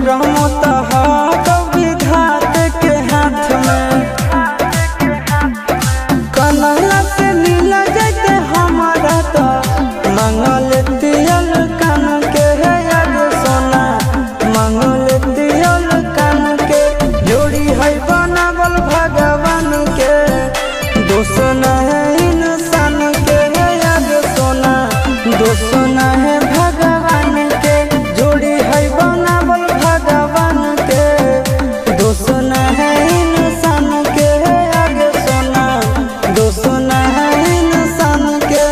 करम विधात के हाथ में कन्हैया से मिला जाते हमारा तो मंगल तियल कान के है याद सोना मंगल तियल कान के जोड़ी है बनावल भगवान के दोष न है इंसान के है याद सोना दोष न है भगवान के जोड़ी है बनावल भगवान के दोष न है इंसान के है याद सोना दोष न है इंसान के।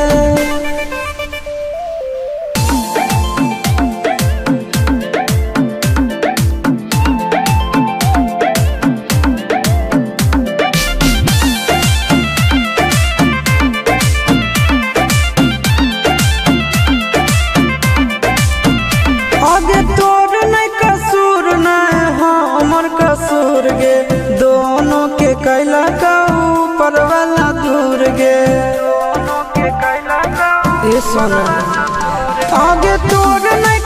आगे तोर नहीं कसूर नहीं हमर कसूर गे दोनों के कैला का ऊपर वाला दूर गे ये सोना आगे तोर नहीं